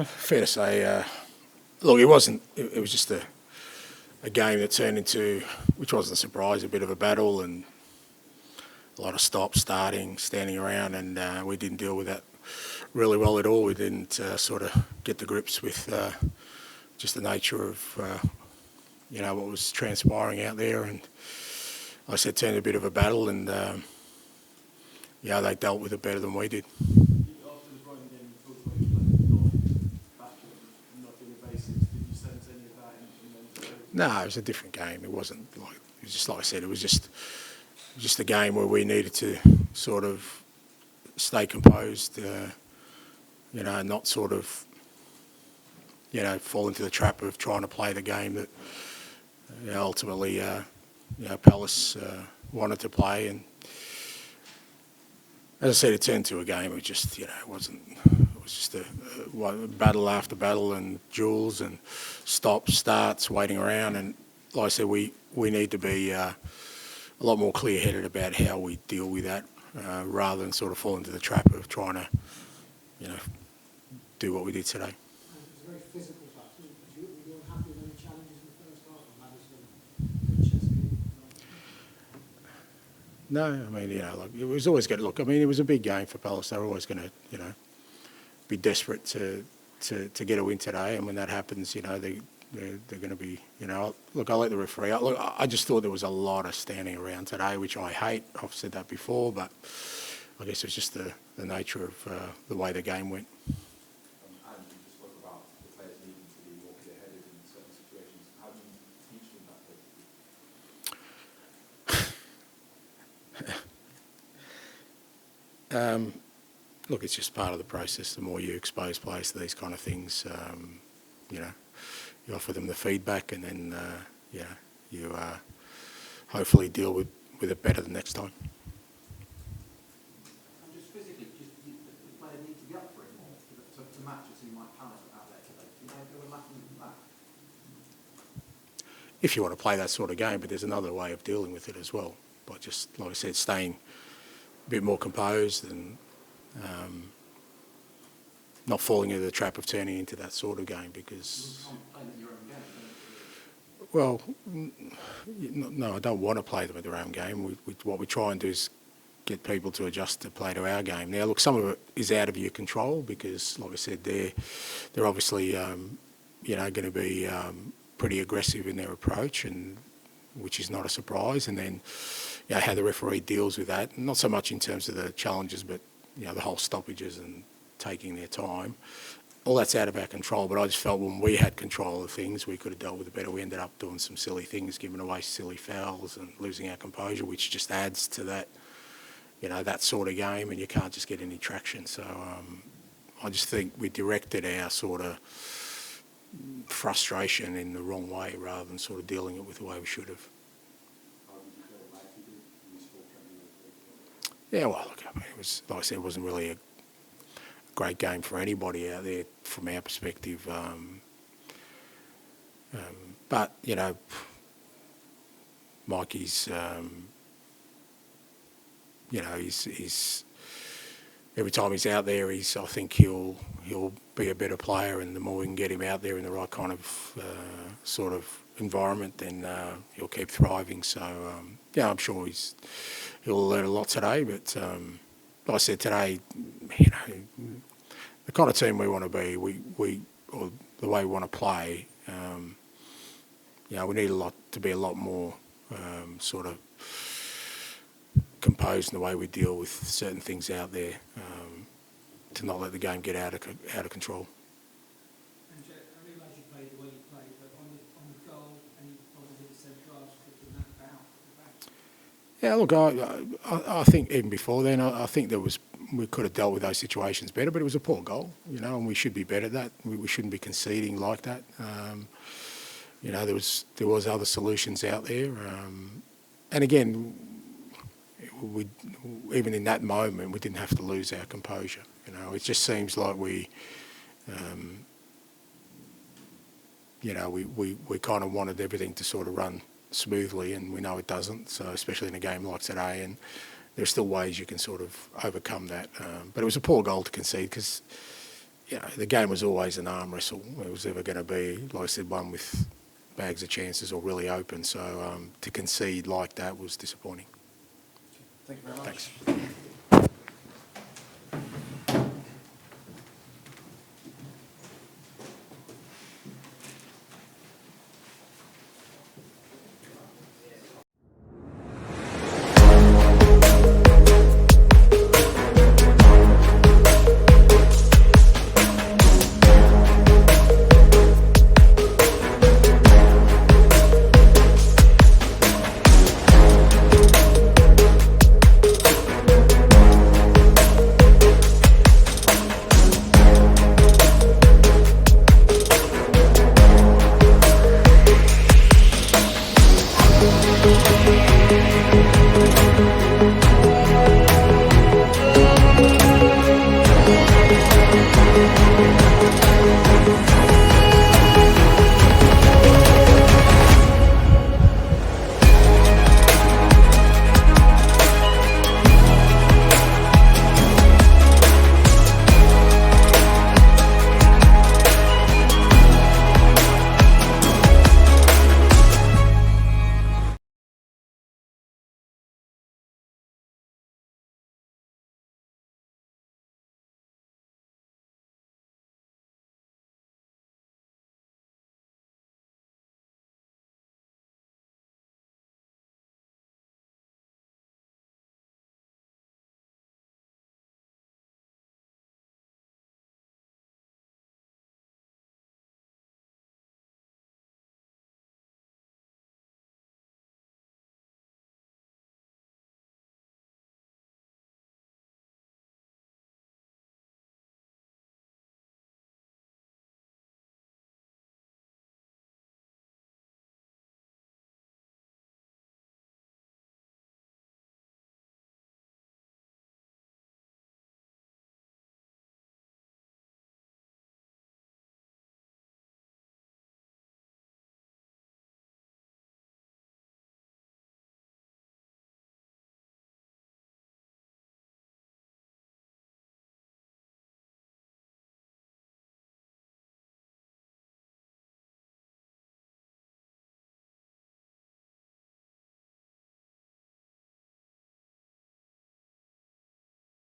Fair to say, look, it wasn't. It was just a game that turned into, which wasn't a surprise, a bit of a battle and a lot of stops, starting, standing around, and we didn't deal with that really well at all. We didn't sort of get to grips with just the nature of what was transpiring out there, and like I said, turned a bit of a battle, and they dealt with it better than we did. No, it was a different game. It wasn't like, it was just like I said, it was just a game where we needed to sort of stay composed, not sort of, fall into the trap of trying to play the game that ultimately, Palace wanted to play. And as I said, it turned into a game. It just, it wasn't. It was just a battle after battle and duels and stops, starts, waiting around. And like I said, we need to be a lot more clear-headed about how we deal with that, rather than sort of fall into the trap of trying to, do what we did today. It was a very physical touch. Were you unhappy with any challenges in the first half, or that was a chess game? No, I mean, it was always going to look. I mean, it was a big game for Palace. They were always going to, be desperate to get a win today. And when that happens, they're going to be, look, I'll let the referee. Look, I just thought there was a lot of standing around today, which I hate. I've said that before, but I guess it's just the nature of the way the game went. And you just spoke about the players needing to be more clear-headed in certain situations. How do you teach them that? Look, it's just part of the process. The more you expose players to these kind of things, you offer them the feedback, and then you hopefully deal with it better the next time. And just physically, the players need to be up for it more to match us who might Palace out there today. Do you know if they were lacking that? If you want to play that sort of game, but there's another way of dealing with it as well. By just, like I said, staying a bit more composed and not falling into the trap of turning into that sort of game, because... Well, no, I don't want to play them at their own game. What we try and do is get people to adjust to play to our game. Now, look, some of it is out of your control because, like I said, they're obviously, going to be pretty aggressive in their approach, and which is not a surprise. And then, how the referee deals with that, not so much in terms of the challenges, but the whole stoppages and taking their time. All that's out of our control, but I just felt when we had control of things, we could have dealt with it better. We ended up doing some silly things, giving away silly fouls and losing our composure, which just adds to that, that sort of game, and you can't just get any traction. So I just think we directed our sort of frustration in the wrong way rather than sort of dealing it with the way we should have. Yeah, well, look, I mean, it was, like I said, it wasn't really a great game for anybody out there from our perspective. But, Mikey's, he's every time he's out there, I think he'll be a better player, and the more we can get him out there in the right kind of sort of environment, then he'll keep thriving. So, I'm sure he'll learn a lot today. But like I said today, the kind of team we want to be, or the way we want to play, we need to be a lot more sort of composed in the way we deal with certain things out there, to not let the game get out of control. Ange, I realise you played the way you played, but on the goal, any positive centre-halves kicking that out? Yeah, look, I think even before then, I think we could have dealt with those situations better, but it was a poor goal, and we should be better at that. We shouldn't be conceding like that. There was other solutions out there, and again, even in that moment, we didn't have to lose our composure. It just seems like we kind of wanted everything to sort of run smoothly, and we know it doesn't. So especially in a game like today, and there are still ways you can sort of overcome that. But it was a poor goal to concede because, the game was always an arm wrestle. It was ever going to be, like I said, one with bags of chances or really open. So to concede like that was disappointing. Thank you very much. Thanks.